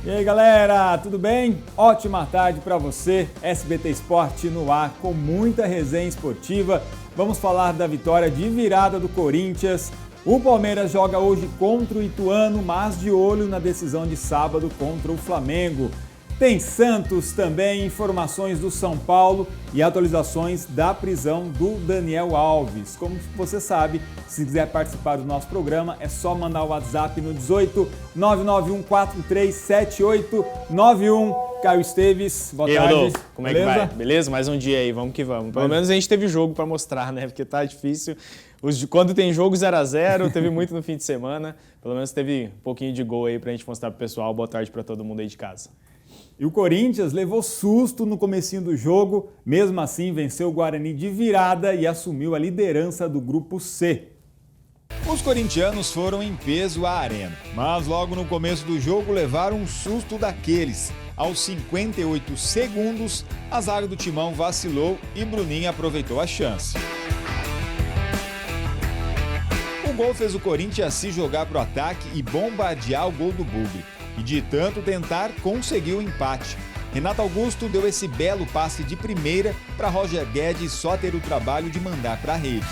E aí galera, tudo bem? Ótima tarde para você, SBT Esporte no ar com muita resenha esportiva. Vamos falar da vitória de virada do Corinthians. O Palmeiras joga hoje contra o Ituano, mas de olho na decisão de sábado contra o Flamengo. Tem Santos também, informações do São Paulo e atualizações da prisão do Daniel Alves. Como você sabe, se quiser participar do nosso programa, é só mandar o WhatsApp no 18 991437891. Caio Esteves, boa tarde. Rodolfo, como é que vai? Beleza? Mais um dia aí, vamos que vamos. Pelo menos a gente teve jogo para mostrar, né? Porque tá difícil. Quando tem jogo 0x0, teve muito no fim de semana. Pelo menos teve um pouquinho de gol aí pra gente mostrar pro pessoal. Boa tarde para todo mundo aí de casa. E o Corinthians levou susto no comecinho do jogo, mesmo assim venceu o Guarani de virada e assumiu a liderança do Grupo C. Os corintianos foram em peso à arena, mas logo no começo do jogo levaram um susto daqueles. Aos 58 segundos, a zaga do Timão vacilou e Bruninho aproveitou a chance. O gol fez o Corinthians se jogar para o ataque e bombardear o gol do Bugre. E de tanto tentar, conseguiu o empate. Renato Augusto deu esse belo passe de primeira para Roger Guedes só ter o trabalho de mandar para a rede.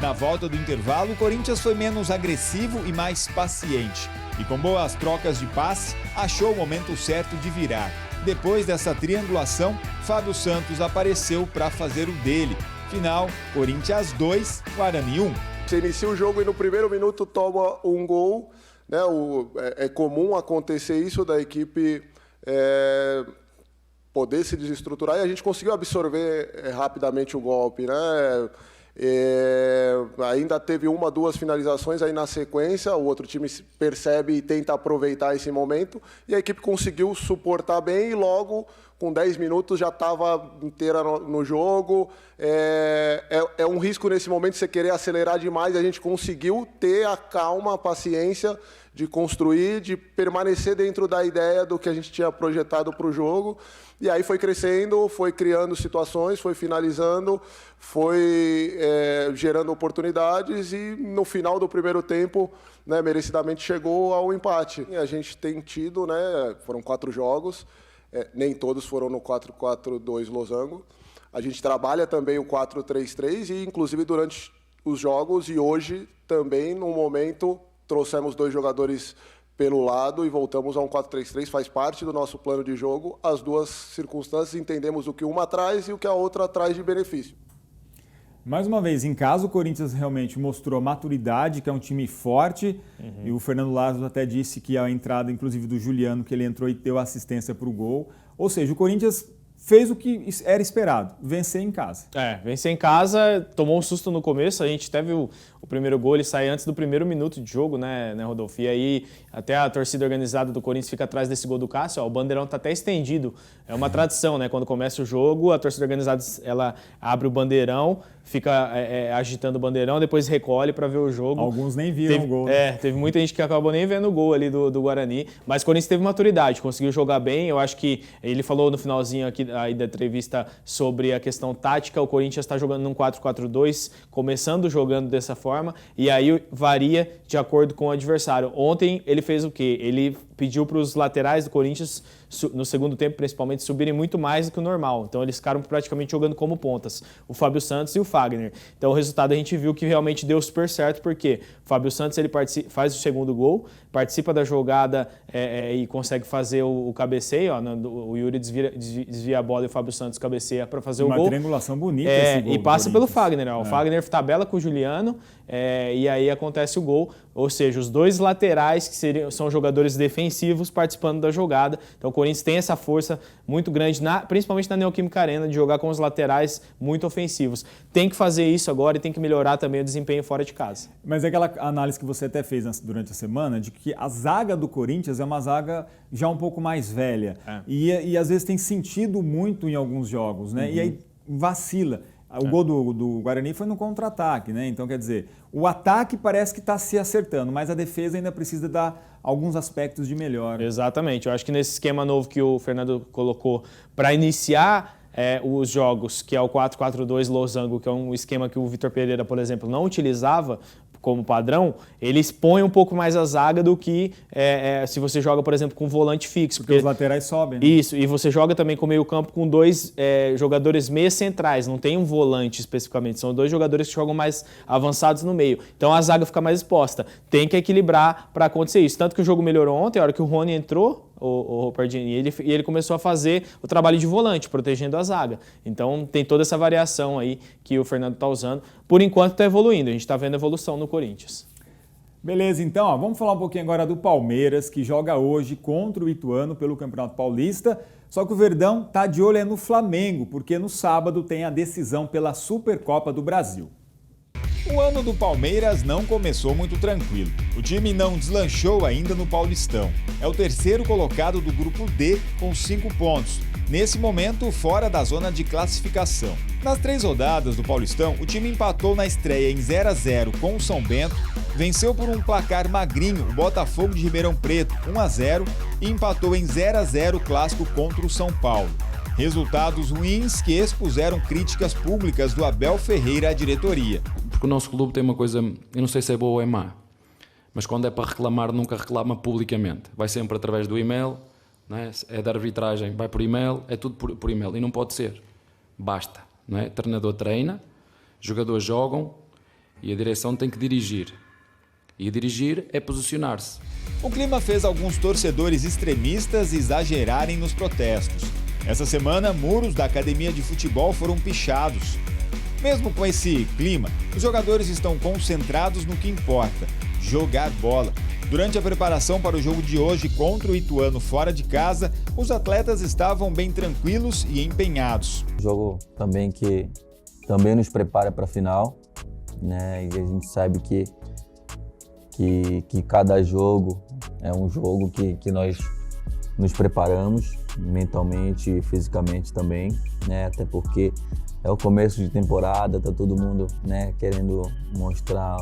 Na volta do intervalo, o Corinthians foi menos agressivo e mais paciente. E com boas trocas de passe, achou o momento certo de virar. Depois dessa triangulação, Fábio Santos apareceu para fazer o dele. Final, Corinthians 2, Guarani 1. Você inicia o jogo e no primeiro minuto toma um gol, né? É comum acontecer isso da equipe poder se desestruturar e a gente conseguiu absorver rapidamente o golpe, né? Ainda teve uma, duas finalizações aí na sequência, o outro time percebe e tenta aproveitar esse momento e a equipe conseguiu suportar bem e logo com 10 minutos já estava inteira no jogo. É um risco nesse momento você querer acelerar demais, a gente conseguiu ter a calma, a paciência de construir, de permanecer dentro da ideia do que a gente tinha projetado para o jogo. E aí foi crescendo, foi criando situações, foi finalizando, foi gerando oportunidades e no final do primeiro tempo, né, merecidamente chegou ao empate. E a gente tem tido, né, foram 4 jogos, nem todos foram no 4-4-2 losango. A gente trabalha também o 4-3-3 e inclusive durante os jogos e hoje também no momento trouxemos 2 jogadores pelo lado e voltamos a um 4-3-3, faz parte do nosso plano de jogo. As duas circunstâncias entendemos o que uma traz e o que a outra traz de benefício. Mais uma vez, em casa o Corinthians realmente mostrou maturidade, que é um time forte, e o Fernando Lázaro até disse que a entrada, inclusive do Juliano, que ele entrou e deu assistência para o gol. Ou seja, o Corinthians fez o que era esperado, vencer em casa. Vencer em casa, tomou um susto no começo, a gente até viu o primeiro gol, ele sai antes do primeiro minuto de jogo, né, Rodolfo? E aí até a torcida organizada do Corinthians fica atrás desse gol do Cássio, o bandeirão tá até estendido. É uma tradição, né? Quando começa o jogo, a torcida organizada ela abre o bandeirão, fica agitando o bandeirão, depois recolhe para ver o jogo. Alguns nem viram o gol. Né? Teve muita gente que acabou nem vendo o gol ali do Guarani, mas o Corinthians teve maturidade, conseguiu jogar bem. Eu acho que ele falou no finalzinho aqui aí da entrevista sobre a questão tática, o Corinthians está jogando num 4-4-2, começando jogando dessa forma, e aí varia de acordo com o adversário. Ontem ele fez o quê? Ele pediu para os laterais do Corinthians, no segundo tempo principalmente, subirem muito mais do que o normal. Então eles ficaram praticamente jogando como pontas, o Fábio Santos e o Fagner. Então o resultado a gente viu que realmente deu super certo, porque o Fábio Santos ele faz o segundo gol, participa da jogada e consegue fazer o cabeceio. O Yuri desvia a bola e o Fábio Santos cabeceia para fazer o gol. Uma triangulação bonita esse gol. E passa pelo Fagner. O Fagner tabela com o Juliano e aí acontece o gol. Ou seja, os 2 laterais, que são jogadores defensivos, participando da jogada. Então o Corinthians tem essa força muito grande, principalmente na Neoquímica Arena, de jogar com os laterais muito ofensivos. Tem que fazer isso agora e tem que melhorar também o desempenho fora de casa. Mas é aquela análise que você até fez durante a semana, de que a zaga do Corinthians é uma zaga já um pouco mais velha. E às vezes tem sentido muito em alguns jogos, né? E aí vacila. O gol do Guarani foi no contra-ataque, né? Então, quer dizer, o ataque parece que está se acertando, mas a defesa ainda precisa dar alguns aspectos de melhora. Exatamente. Eu acho que nesse esquema novo que o Fernando colocou para iniciar os jogos, que é o 4-4-2 losango, que é um esquema que o Vitor Pereira, por exemplo, não utilizava, como padrão, ele expõe um pouco mais a zaga do que se você joga, por exemplo, com volante fixo. Porque os laterais sobem, né? Isso, e você joga também com meio campo com 2 jogadores meias centrais, não tem um volante especificamente, são 2 jogadores que jogam mais avançados no meio. Então a zaga fica mais exposta. Tem que equilibrar para acontecer isso. Tanto que o jogo melhorou ontem, a hora que o Rony entrou, o Pardini, e ele começou a fazer o trabalho de volante, protegendo a zaga. Então tem toda essa variação aí que o Fernando está usando. Por enquanto está evoluindo, a gente está vendo evolução no Corinthians. Beleza, então vamos falar um pouquinho agora do Palmeiras, que joga hoje contra o Ituano pelo Campeonato Paulista. Só que o Verdão está de olho no Flamengo, porque no sábado tem a decisão pela Supercopa do Brasil. O ano do Palmeiras não começou muito tranquilo. O time não deslanchou ainda no Paulistão. É o terceiro colocado do grupo D com 5 pontos. Nesse momento, fora da zona de classificação. Nas 3 rodadas do Paulistão, o time empatou na estreia em 0-0 com o São Bento, venceu por um placar magrinho o Botafogo de Ribeirão Preto, 1-0, e empatou em 0-0 o clássico contra o São Paulo. Resultados ruins que expuseram críticas públicas do Abel Ferreira à diretoria. Porque o nosso clube tem uma coisa, eu não sei se é boa ou é má, mas quando é para reclamar, nunca reclama publicamente. Vai sempre através do e-mail, não é? É da arbitragem, vai por e-mail, é tudo por e-mail. E não pode ser. Basta. Não é? Treinador treina, jogadores jogam e a direção tem que dirigir. E a dirigir é posicionar-se. O clima fez alguns torcedores extremistas exagerarem nos protestos. Essa semana, muros da academia de futebol foram pichados. Mesmo com esse clima, os jogadores estão concentrados no que importa, jogar bola. Durante a preparação para o jogo de hoje contra o Ituano fora de casa, os atletas estavam bem tranquilos e empenhados. Jogo também que também nos prepara para a final, né? E a gente sabe que cada jogo é um jogo que nós nos preparamos mentalmente e fisicamente também, né? Até porque é o começo de temporada, tá todo mundo, né, querendo mostrar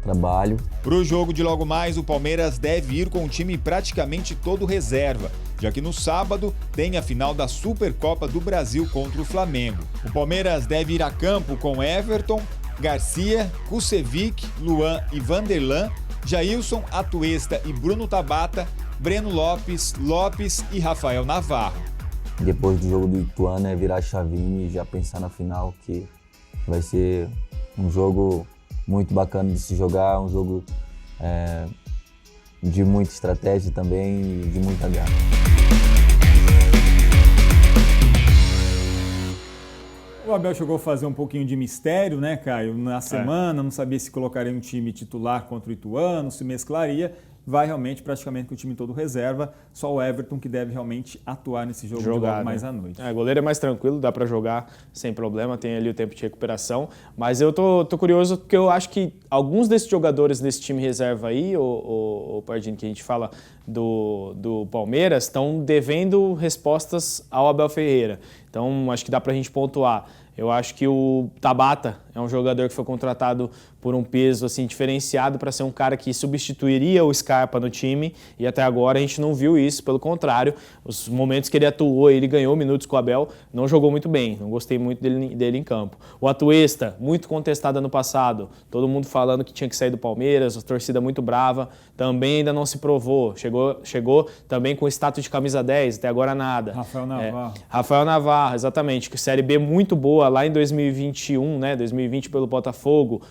trabalho. Para o jogo de logo mais, o Palmeiras deve ir com o time praticamente todo reserva, já que no sábado tem a final da Supercopa do Brasil contra o Flamengo. O Palmeiras deve ir a campo com Everton, Garcia, Kusevich, Luan e Vanderlan, Jailson, Atuesta e Bruno Tabata, Breno Lopes e Rafael Navarro. Depois do jogo do Ituano é virar a chavinha e já pensar na final, que vai ser um jogo muito bacana de se jogar, um jogo de muita estratégia também e de muita garra. O Abel chegou a fazer um pouquinho de mistério, né, Caio? Na semana, não sabia se colocaria um time titular contra o Ituano, se mesclaria. Vai realmente praticamente com o time todo reserva, só o Everton que deve realmente atuar nesse jogo de logo mais à noite. O goleiro é mais tranquilo, dá para jogar sem problema, tem ali o tempo de recuperação, mas eu tô curioso porque eu acho que alguns desses jogadores desse time reserva aí, o Pardini, que a gente fala do Palmeiras, estão devendo respostas ao Abel Ferreira, então acho que dá pra gente pontuar. Eu acho que o Tabata é um jogador que foi contratado por um peso assim, diferenciado para ser um cara que substituiria o Scarpa no time e até agora a gente não viu isso, pelo contrário, os momentos que ele atuou, ele ganhou minutos com o Abel, não jogou muito bem, não gostei muito dele em campo. O Atuesta, muito contestado ano passado, todo mundo falando que tinha que sair do Palmeiras, a torcida muito brava, também ainda não se provou, chegou também com o status de camisa 10, até agora nada. Rafael Navarro. Rafael Navarro, exatamente, que Série B muito boa lá em 2021, né, 2020 pelo Botafogo,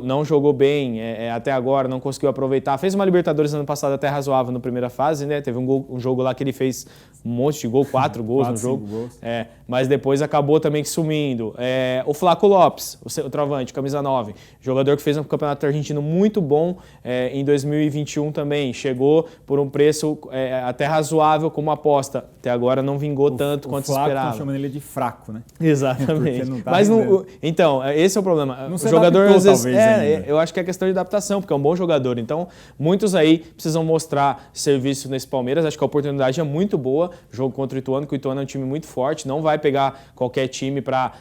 não jogou bem até agora, não conseguiu aproveitar. Fez uma Libertadores ano passado até razoável na primeira fase, né? Teve um jogo lá que ele fez um monte de gol, 4 gols no jogo. Gols. Mas depois acabou também sumindo. O Flaco Lopes, o travante, camisa 9, jogador que fez um campeonato argentino muito bom em 2021 também. Chegou por um preço até razoável como aposta. Até agora não vingou tanto quanto se esperava. Estão chamando ele de fraco, né? Exatamente. Tá mas então, esse é o problema. Não o jogador adaptou, às vezes, talvez, eu acho que é questão de adaptação, porque é um bom jogador. Então, muitos aí precisam mostrar serviço nesse Palmeiras. Acho que a oportunidade é muito boa. Jogo contra o Ituano, que o Ituano é um time muito forte. Não vai pegar qualquer time para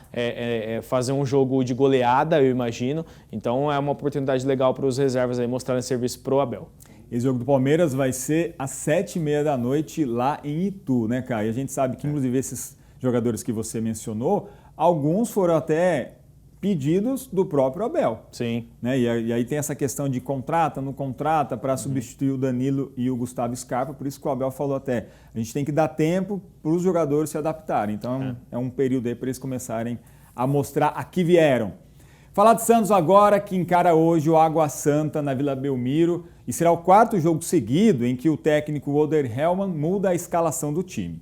fazer um jogo de goleada, eu imagino. Então, é uma oportunidade legal para os reservas aí mostrarem serviço pro Abel. Esse jogo do Palmeiras vai ser às 7h30 da noite lá em Itu, né, Caio? A gente sabe que, inclusive, esses jogadores que você mencionou, alguns foram até pedidos do próprio Abel. Sim. Né? E aí tem essa questão de contrata, não contrata, para substituir o Danilo e o Gustavo Scarpa, por isso que o Abel falou até, a gente tem que dar tempo para os jogadores se adaptarem. Então é um período aí para eles começarem a mostrar a que vieram. Falar de Santos agora, que encara hoje o Água Santa na Vila Belmiro, e será o 4º jogo seguido em que o técnico Oder Hellmann muda a escalação do time.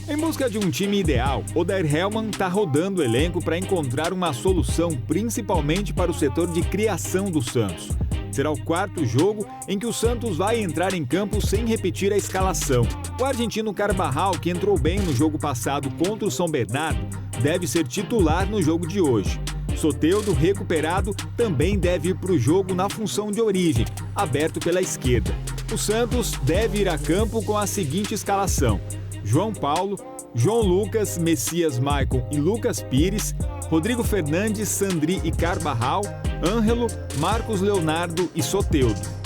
Em busca de um time ideal, Oder Hellmann está rodando o elenco para encontrar uma solução, principalmente para o setor de criação do Santos. Será o 4º jogo em que o Santos vai entrar em campo sem repetir a escalação. O argentino Carvajal, que entrou bem no jogo passado contra o São Bernardo, deve ser titular no jogo de hoje. Soteldo, recuperado, também deve ir para o jogo na função de origem, aberto pela esquerda. O Santos deve ir a campo com a seguinte escalação: João Paulo, João Lucas, Messias Maicon e Lucas Pires, Rodrigo Fernandes, Sandri e Carvajal, Ângelo, Marcos Leonardo e Soteldo.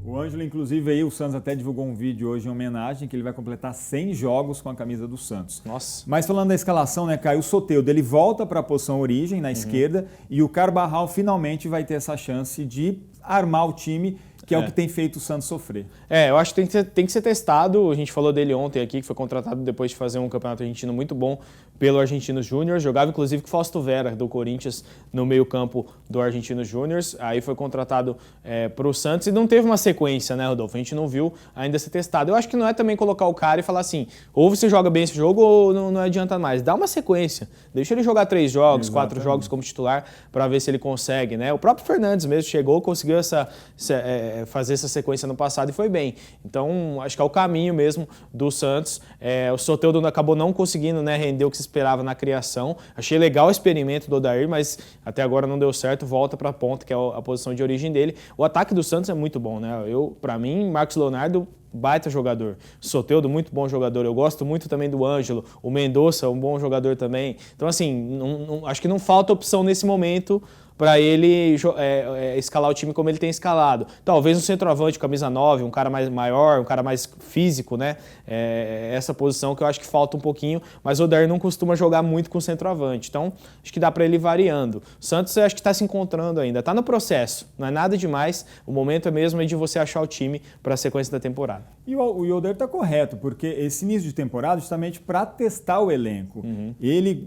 O Ângelo, inclusive, aí o Santos até divulgou um vídeo hoje em homenagem, que ele vai completar 100 jogos com a camisa do Santos. Nossa. Mas falando da escalação, né, Caio, o Soteldo, ele volta para a posição origem, na esquerda, e o Carvajal finalmente vai ter essa chance de armar o time, que é o que tem feito o Santos sofrer. Eu acho que tem que ser testado. A gente falou dele ontem aqui, que foi contratado depois de fazer um campeonato argentino muito bom pelo Argentinos Júnior. Jogava inclusive com o Fausto Vera, do Corinthians, no meio-campo do Argentinos Júnior. Aí foi contratado para o Santos e não teve uma sequência, né, Rodolfo? A gente não viu ainda ser testado. Eu acho que não é também colocar o cara e falar assim, ou você joga bem esse jogo ou não adianta mais. Dá uma sequência. Deixa ele jogar 3 jogos, 4 jogos como titular para ver se ele consegue, né? O próprio Fernandes mesmo chegou, conseguiu fazer essa sequência no passado e foi bem. Então, acho que é o caminho mesmo do Santos. O Soteldo acabou não conseguindo, né, render o que se esperava na criação. Achei legal o experimento do Odair, mas até agora não deu certo. Volta para a ponta, que é a posição de origem dele. O ataque do Santos é muito bom, né? Para mim, Marcos Leonardo, baita jogador. Soteldo, muito bom jogador. Eu gosto muito também do Ângelo. O Mendonça, um bom jogador também. Então, assim, acho que não falta opção nesse momento para ele escalar o time como ele tem escalado. Talvez um centroavante, camisa 9, um cara mais maior, um cara mais físico, né? Essa posição que eu acho que falta um pouquinho, mas o Odair não costuma jogar muito com centroavante. Então, acho que dá para ele ir variando. O Santos, eu acho que está se encontrando ainda. Está no processo, não é nada demais. O momento é mesmo de você achar o time para a sequência da temporada. E o Odair está correto, porque esse início de temporada é justamente para testar o elenco.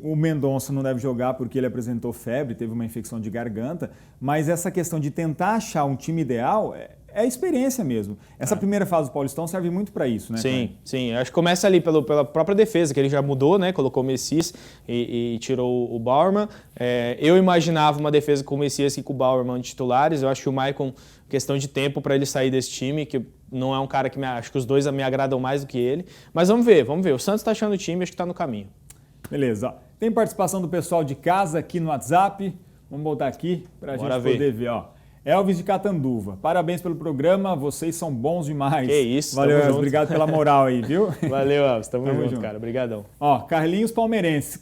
O Mendonça não deve jogar porque ele apresentou febre, teve uma infecção de garganta, mas essa questão de tentar achar um time ideal é experiência mesmo. Essa primeira fase do Paulistão serve muito para isso, né? Sim. Acho que começa ali pela própria defesa, que ele já mudou, né? Colocou o Messias e tirou o Bauerman. Eu imaginava uma defesa com o Messias e com o Bauerman de titulares. Eu acho que o Maicon, questão de tempo para ele sair desse time, que não é um cara que acho que os dois me agradam mais do que ele. Mas vamos ver. O Santos está achando o time, acho que está no caminho. Beleza. Tem participação do pessoal de casa aqui no WhatsApp. Vamos botar aqui para a gente poder ver, ó. Elvis de Catanduva, parabéns pelo programa, vocês são bons demais. Que isso, valeu, Elvis, obrigado pela moral aí, viu? Valeu, Elvis, tamo junto, cara, obrigadão. Ó, Carlinhos Palmeirense,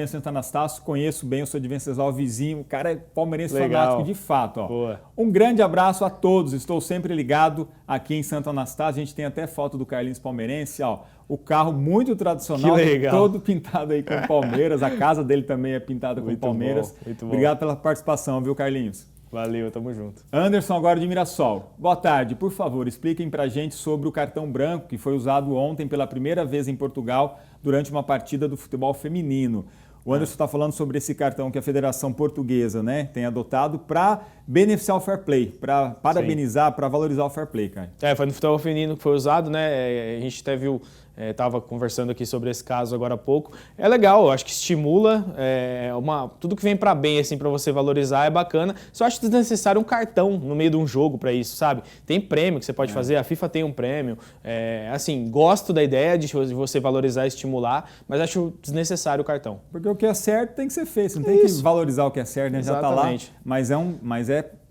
Santo Anastácio, conheço bem, eu sou de Venceslau, vizinho, o cara é palmeirense fanático de fato, ó. Boa. Um grande abraço a todos, estou sempre ligado aqui em Santo Anastácio, a gente tem até foto do Carlinhos Palmeirense, ó. O carro muito tradicional, todo pintado aí com Palmeiras, a casa dele também é pintada com Palmeiras. Muito bom. Obrigado pela participação, viu, Carlinhos? Valeu, tamo junto. Anderson, agora de Mirassol. Boa tarde, por favor, expliquem pra gente sobre o cartão branco que foi usado ontem pela primeira vez em Portugal durante uma partida do futebol feminino. O Anderson está falando sobre esse cartão que a Federação Portuguesa, né, tem adotado para beneficiar o fair play, para parabenizar, para valorizar o fair play, cara. Foi no futebol feminino que foi usado, né? A gente até viu, estava conversando aqui sobre esse caso agora há pouco. É legal, eu acho que estimula, tudo que vem para bem, assim, para você valorizar é bacana. Só acho desnecessário um cartão no meio de um jogo para isso, sabe? Tem prêmio que você pode fazer, a FIFA tem um prêmio. Assim, gosto da ideia de você valorizar e estimular, mas acho desnecessário o cartão. Porque o que é certo tem que ser feito, você não tem que valorizar o que é certo, né? Já está lá, mas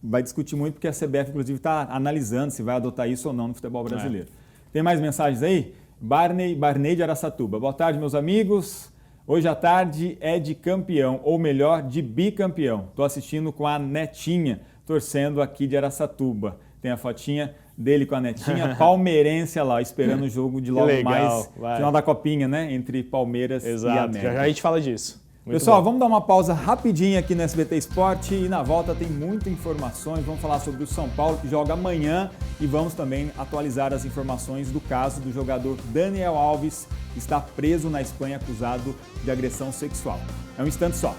vai discutir muito porque a CBF, inclusive, está analisando se vai adotar isso ou não no futebol brasileiro. Tem mais mensagens aí? Barney de Araçatuba. Boa tarde, meus amigos. Hoje à tarde é de campeão, ou melhor, de bicampeão. Estou assistindo com a netinha, torcendo aqui de Araçatuba. Tem a fotinha dele com a netinha, palmeirense lá, esperando o jogo de logo legal, mais, final da Copinha, né? Entre Palmeiras e América. Já a gente fala disso. Muito Pessoal, bom. vamos dar uma pausa rapidinho aqui no SBT Esporte e na volta tem muitas informações. Vamos falar sobre o São Paulo, que joga amanhã, e vamos também atualizar as informações do caso do jogador Daniel Alves, que está preso na Espanha acusado de agressão sexual. É um instante só.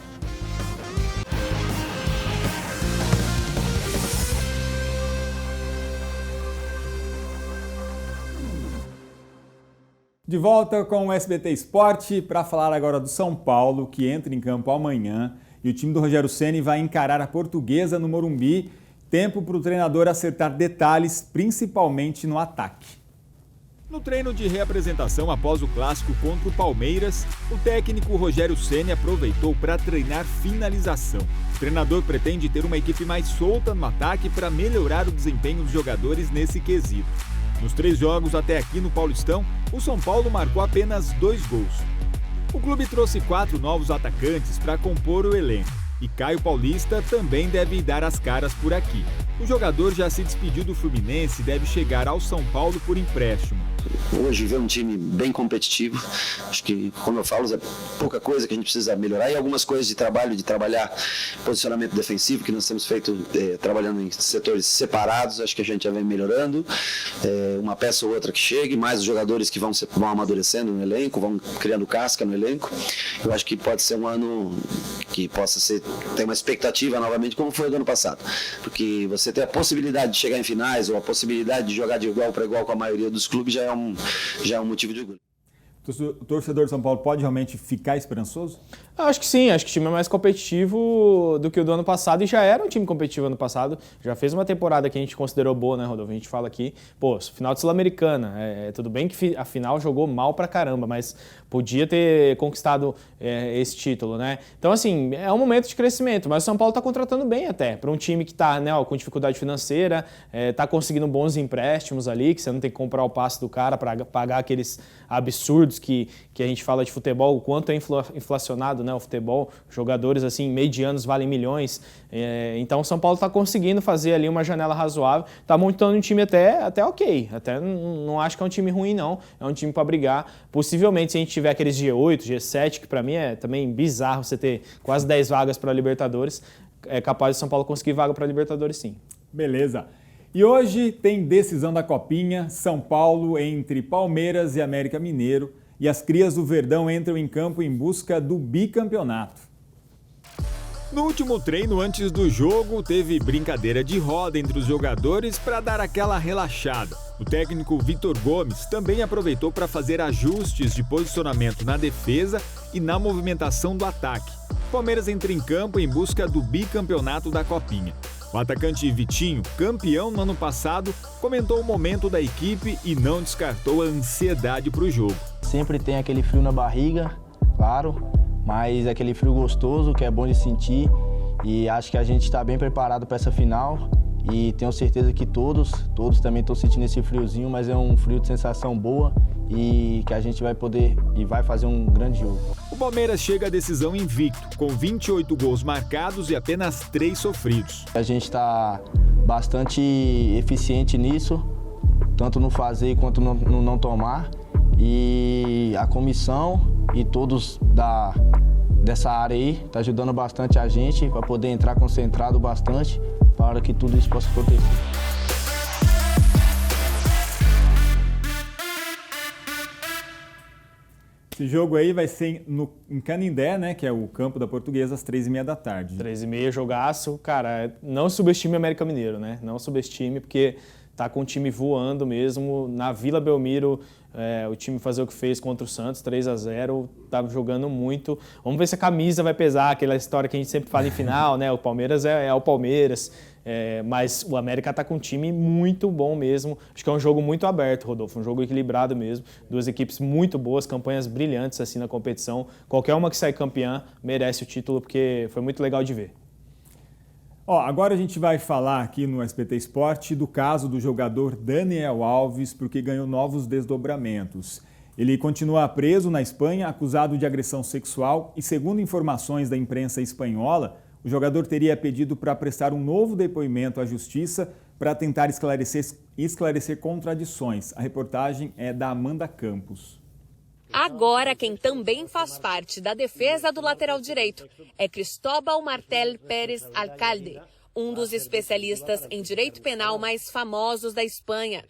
De volta com o SBT Esporte para falar agora do São Paulo, que entra em campo amanhã, e o time do Rogério Ceni vai encarar a Portuguesa no Morumbi. Tempo para o treinador acertar detalhes, principalmente no ataque. No treino de reapresentação após o clássico contra o Palmeiras, o técnico Rogério Ceni aproveitou para treinar finalização. O treinador pretende ter uma equipe mais solta no ataque para melhorar o desempenho dos jogadores nesse quesito. Nos 3 jogos até aqui no Paulistão, o São Paulo marcou apenas 2 gols. O clube trouxe 4 novos atacantes para compor o elenco, e Caio Paulista também deve dar as caras por aqui. O jogador já se despediu do Fluminense e deve chegar ao São Paulo por empréstimo. Hoje vê um time bem competitivo, acho que, como eu falo, é pouca coisa que a gente precisa melhorar e algumas coisas de trabalhar posicionamento defensivo, que nós temos feito trabalhando em setores separados, acho que a gente já vem melhorando, uma peça ou outra que chegue, mais os jogadores que vão amadurecendo no elenco, vão criando casca no elenco. Eu acho que pode ser um ano que possa ter uma expectativa novamente como foi o do ano passado, porque você ter a possibilidade de chegar em finais ou a possibilidade de jogar de igual para igual com a maioria dos clubes já é um motivo de orgulho. O torcedor de São Paulo pode realmente ficar esperançoso? Eu acho que sim, acho que o time é mais competitivo do que o do ano passado, e já era um time competitivo ano passado, já fez uma temporada que a gente considerou boa, né, Rodolfo? A gente fala aqui, final de Sul-Americana, tudo bem que a final jogou mal pra caramba, mas podia ter conquistado esse título, né? Então, assim, é um momento de crescimento, mas o São Paulo tá contratando bem até, para um time que tá, né, com dificuldade financeira, tá conseguindo bons empréstimos ali, que você não tem que comprar o passe do cara para pagar aqueles absurdos que a gente fala de futebol, o quanto é inflacionado, né, o futebol, jogadores assim medianos valem milhões, então o São Paulo está conseguindo fazer ali uma janela razoável, está montando um time até ok, até não acho que é um time ruim não, é um time para brigar, possivelmente se a gente tiver aqueles G8, G7, que para mim é também bizarro você ter quase 10 vagas para a Libertadores, é capaz de São Paulo conseguir vaga para a Libertadores sim. Beleza. E hoje tem decisão da Copinha, São Paulo entre Palmeiras e América Mineiro, e as crias do Verdão entram em campo em busca do bicampeonato. No último treino antes do jogo, teve brincadeira de roda entre os jogadores para dar aquela relaxada. O técnico Vitor Gomes também aproveitou para fazer ajustes de posicionamento na defesa e na movimentação do ataque. O Palmeiras entra em campo em busca do bicampeonato da Copinha. O atacante Vitinho, campeão no ano passado, comentou o momento da equipe e não descartou a ansiedade para o jogo. Sempre tem aquele frio na barriga, claro, mas aquele frio gostoso que é bom de sentir, e acho que a gente está bem preparado para essa final e tenho certeza que todos também estão sentindo esse friozinho, mas é um frio de sensação boa e que a gente vai poder e vai fazer um grande jogo. O Palmeiras chega à decisão invicto, com 28 gols marcados e apenas 3 sofridos. A gente está bastante eficiente nisso, tanto no fazer quanto no não tomar, e a comissão e todos dessa área aí tá ajudando bastante a gente para poder entrar concentrado bastante para que tudo isso possa acontecer. Esse jogo aí vai ser em Canindé, né, que é o campo da Portuguesa, às 3h30 da tarde. 3h30, jogaço. Cara, não subestime o América Mineiro, né? Não subestime, porque tá com o time voando mesmo. Na Vila Belmiro, o time fazer o que fez contra o Santos, 3-0, tá jogando muito. Vamos ver se a camisa vai pesar, aquela história que a gente sempre fala em final, né? O Palmeiras é o Palmeiras, mas o América tá com um time muito bom mesmo. Acho que é um jogo muito aberto, Rodolfo, um jogo equilibrado mesmo. 2 equipes muito boas, campanhas brilhantes assim na competição. Qualquer uma que sair campeã merece o título, porque foi muito legal de ver. Agora a gente vai falar aqui no SBT Esporte do caso do jogador Daniel Alves, porque ganhou novos desdobramentos. Ele continua preso na Espanha, acusado de agressão sexual, e segundo informações da imprensa espanhola, o jogador teria pedido para prestar um novo depoimento à justiça para tentar esclarecer contradições. A reportagem é da Amanda Campos. Agora, quem também faz parte da defesa do lateral direito é Cristóbal Martel Pérez Alcalde, um dos especialistas em direito penal mais famosos da Espanha.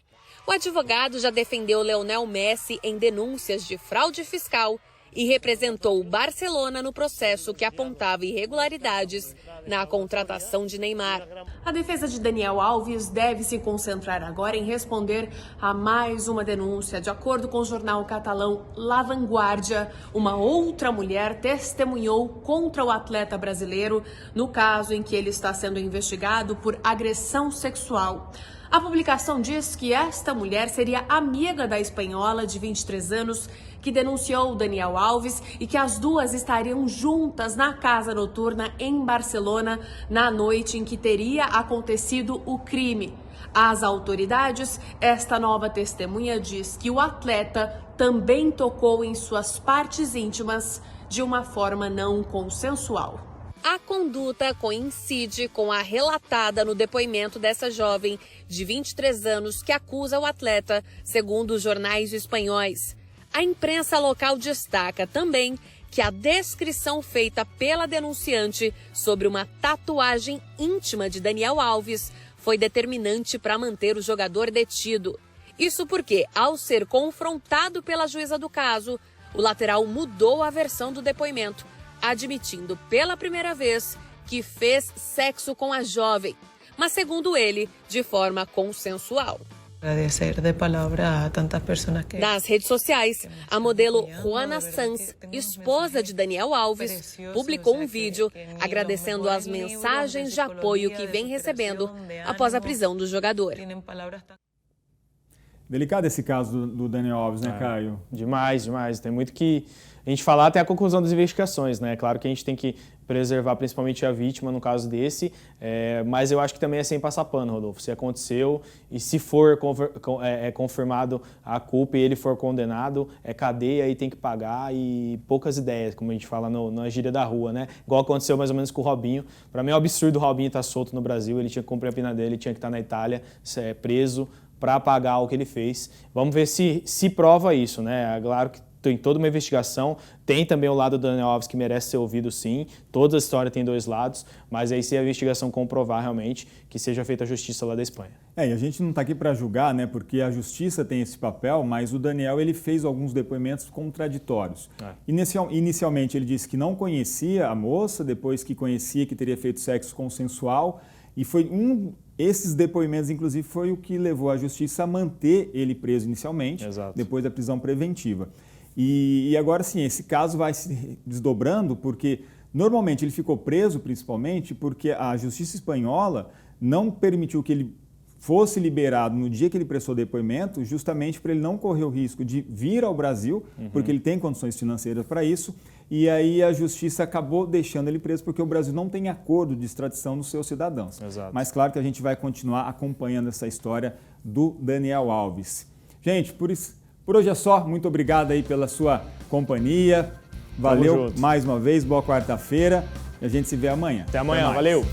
O advogado já defendeu Lionel Messi em denúncias de fraude fiscal e representou o Barcelona no processo que apontava irregularidades na contratação de Neymar. A defesa de Daniel Alves deve se concentrar agora em responder a mais uma denúncia. De acordo com o jornal catalão La Vanguardia, uma outra mulher testemunhou contra o atleta brasileiro no caso em que ele está sendo investigado por agressão sexual. A publicação diz que esta mulher seria amiga da espanhola de 23 anos que denunciou Daniel Alves e que as duas estariam juntas na casa noturna em Barcelona na noite em que teria acontecido o crime. Às autoridades, esta nova testemunha diz que o atleta também tocou em suas partes íntimas de uma forma não consensual. A conduta coincide com a relatada no depoimento dessa jovem de 23 anos que acusa o atleta, segundo os jornais espanhóis. A imprensa local destaca também que a descrição feita pela denunciante sobre uma tatuagem íntima de Daniel Alves foi determinante para manter o jogador detido. Isso porque, ao ser confrontado pela juíza do caso, o lateral mudou a versão do depoimento, admitindo pela primeira vez que fez sexo com a jovem, mas segundo ele, de forma consensual. Nas redes sociais, a modelo Juana Sanz, esposa de Daniel Alves, publicou um vídeo agradecendo as mensagens de apoio que vem recebendo após a prisão do jogador. Delicado esse caso do Daniel Alves, né, Caio? Demais, demais. Tem muito que a gente falar até a conclusão das investigações, né? Claro que a gente tem que preservar principalmente a vítima no caso desse, mas eu acho que também é sem passar pano, Rodolfo. Se aconteceu e se for confirmado a culpa e ele for condenado, é cadeia e tem que pagar e poucas ideias, como a gente fala na gíria da rua, né? Igual aconteceu mais ou menos com o Robinho. Para mim é um absurdo o Robinho estar solto no Brasil, ele tinha que cumprir a pena dele, ele tinha que estar na Itália, preso, para pagar o que ele fez. Vamos ver se prova isso, né? Claro que tem toda uma investigação, tem também o lado do Daniel Alves que merece ser ouvido sim, toda a história tem dois lados, mas aí se a investigação comprovar realmente que seja feita a justiça lá da Espanha. E a gente não está aqui para julgar, né? Porque a justiça tem esse papel, mas o Daniel ele fez alguns depoimentos contraditórios. Inicialmente ele disse que não conhecia a moça, depois que conhecia que teria feito sexo consensual, e foi esses depoimentos, inclusive, foi o que levou a justiça a manter ele preso inicialmente, depois da prisão preventiva. E agora sim, esse caso vai se desdobrando porque normalmente ele ficou preso principalmente porque a justiça espanhola não permitiu que ele fosse liberado no dia que ele prestou depoimento, justamente para ele não correr o risco de vir ao Brasil, porque ele tem condições financeiras para isso, e aí a justiça acabou deixando ele preso porque o Brasil não tem acordo de extradição dos seus cidadãos. Mas claro que a gente vai continuar acompanhando essa história do Daniel Alves. Gente, por hoje é só. Muito obrigado aí pela sua companhia. Valeu mais uma vez, boa quarta-feira e a gente se vê amanhã. Até amanhã, valeu!